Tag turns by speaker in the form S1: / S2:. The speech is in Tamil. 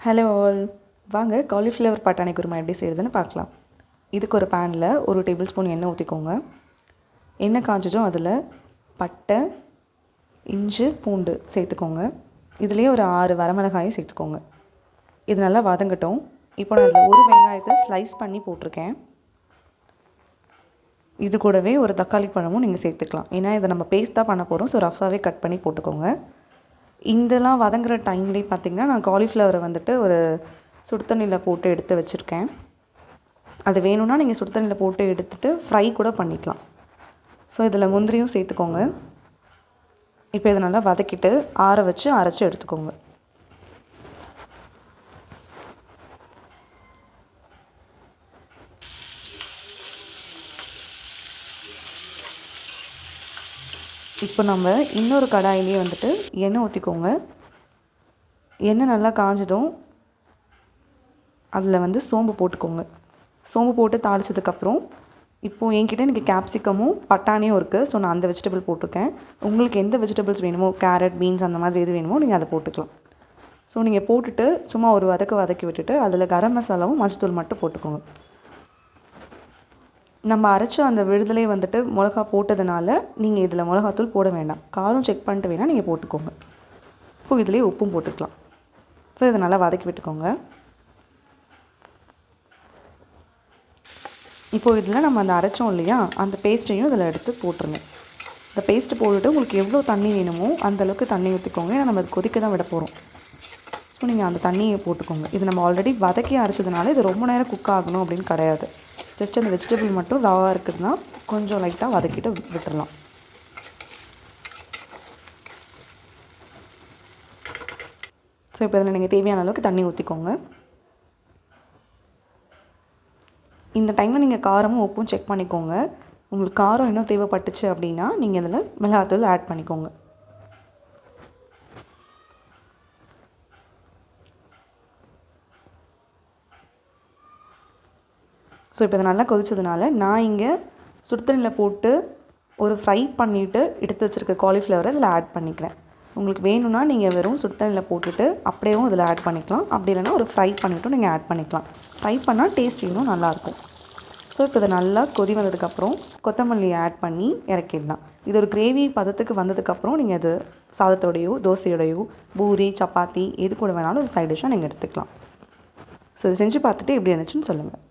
S1: ஹலோ ஆல், வாங்க காலிஃப்ளவர் பட்டாணி குருமா எப்படி செய்கிறதுன்னு பார்க்கலாம். இதுக்கு ஒரு பேனில் 1 டேபிள் ஸ்பூன் எண்ணெய் ஊற்றிக்கோங்க. எண்ணெய் காய்ச்சதும் அதில் பட்டை, இஞ்சி, பூண்டு சேர்த்துக்கோங்க. இதுலேயே ஒரு 6 வரமிளகாயும் சேர்த்துக்கோங்க. இது நல்லா வதங்கட்டும். இப்போ நான் அதில் ஒரு வெங்காயத்தை ஸ்லைஸ் பண்ணி போட்டிருக்கேன். இது கூடவே ஒரு தக்காளி பழமும் நீங்கள் சேர்த்துக்கலாம். ஏன்னா இதை நம்ம பேஸ்ட்டாக பண்ண போகிறோம். ஸோ ரஃபாகவே கட் பண்ணி போட்டுக்கோங்க. இதெல்லாம் வதங்குற டைம்லேயே பார்த்திங்கன்னா நான் காலிஃப்ளவரை வந்துட்டு ஒரு சுடு தண்ணியில் போட்டு எடுத்து வச்சுருக்கேன். அது வேணும்னா நீங்கள் சுடு தண்ணியில் போட்டு எடுத்துகிட்டு ஃப்ரை கூட பண்ணிக்கலாம். ஸோ இதில் முந்திரியும் சேர்த்துக்கோங்க. இப்போ இதை நல்லா வதக்கிட்டு ஆற வச்சு அரைச்சி எடுத்துக்கோங்க. இப்போ நம்ம இன்னொரு கடாயிலே வந்துட்டு எண்ணெய் ஊற்றிக்கோங்க. எண்ணெய் நல்லா காஞ்சதும் அதில் வந்து சோம்பு போட்டுக்கோங்க. சோம்பு போட்டு தாளித்ததுக்கப்புறம் இப்போது என்கிட்ட எனக்கு கேப்சிகமும் பட்டாணியும் இருக்குது. ஸோ நான் அந்த வெஜிடபிள் போட்டிருக்கேன். உங்களுக்கு எந்த வெஜிடபிள்ஸ் வேணுமோ, கேரட், பீன்ஸ் அந்த மாதிரி எது வேணுமோ நீங்கள் அதை போட்டுக்கலாம். ஸோ நீங்கள் போட்டுட்டு சும்மா ஒரு வதக்கி விட்டுட்டு அதில் கரம் மசாலாவும் மஞ்சத்தூள் மட்டும் போட்டுக்கோங்க. நம்ம அரைச்ச அந்த விழுதுலே வந்துட்டு மிளகா போட்டதுனால நீங்கள் இதில் மிளகாத்தூள் போட வேண்டாம். காரம் செக் பண்ணிட்டு வேணால் நீங்கள் போட்டுக்கோங்க. இப்போ இதிலே உப்பும் போட்டுக்கலாம். ஸோ இதை நல்லா வதக்கி விட்டுக்கோங்க. இப்போது இதில் நம்ம அந்த அரைச்சோம் இல்லையா, அந்த பேஸ்ட்டையும் இதில் எடுத்து போட்டுருங்க. இந்த பேஸ்ட்டு போட்டுட்டு உங்களுக்கு எவ்வளோ தண்ணி வேணுமோ அந்தளவுக்கு தண்ணி ஊற்றிக்கோங்க. ஏன்னா நம்ம அது கொதிக்க தான் விட போகிறோம். ஸோ நீங்கள் அந்த தண்ணியை போட்டுக்கோங்க. இது நம்ம ஆல்ரெடி வதக்கி அரைச்சதுனால இது ரொம்ப நேரம் குக் ஆகணும் அப்படின்னு கிடையாது. ஜஸ்ட் அந்த வெஜிடபிள் மட்டும் ராவாக இருக்குதுன்னா கொஞ்சம் லைட்டாக வதக்கிட்டு விட்டுடலாம். ஸோ இப்போ இதில் நீங்கள் தேவையான அளவுக்கு தண்ணி ஊற்றிக்கோங்க. இந்த டைமில் நீங்கள் காரமும் உப்பும் செக் பண்ணிக்கோங்க. உங்களுக்கு காரம் இன்னும் தேவைப்பட்டுச்சு அப்படின்னா நீங்கள் இதில் மிளகாத்தூள் ஆட் பண்ணிக்கோங்க. ஸோ இப்போ இதை நல்லா கொதிச்சதுனால நான் இங்கே சுடு தண்ணியில் போட்டு ஒரு ஃப்ரை பண்ணிவிட்டு எடுத்து வச்சுருக்க காலிஃப்ளவரை இதில் ஆட் பண்ணிக்கிறேன். உங்களுக்கு வேணும்னா நீங்கள் வெறும் சுடு தண்ணியில் போட்டுட்டு அப்படியேவும் இதில் ஆட் பண்ணிக்கலாம். அப்படி இல்லைனா ஒரு ஃப்ரை பண்ணிவிட்டும் நீங்கள் ஆட் பண்ணிக்கலாம். ஃப்ரை பண்ணால் டேஸ்ட் இன்னும் நல்லாயிருக்கும். ஸோ இப்போ இதை நல்லா கொதி வந்ததுக்கப்புறம் கொத்தமல்லி ஆட் பண்ணி இறக்கிடலாம். இது ஒரு கிரேவி பதத்துக்கு வந்ததுக்கப்புறம் நீங்கள் அது சாதத்தோடையோ, தோசையோடையோ, பூரி, சப்பாத்தி எது கூட வேணாலும் அது சைட் டிஷ்ஷாக நீங்கள் எடுத்துக்கலாம். ஸோ இதை செஞ்சு பார்த்துட்டு எப்படி இருந்துச்சுன்னு சொல்லுங்கள்.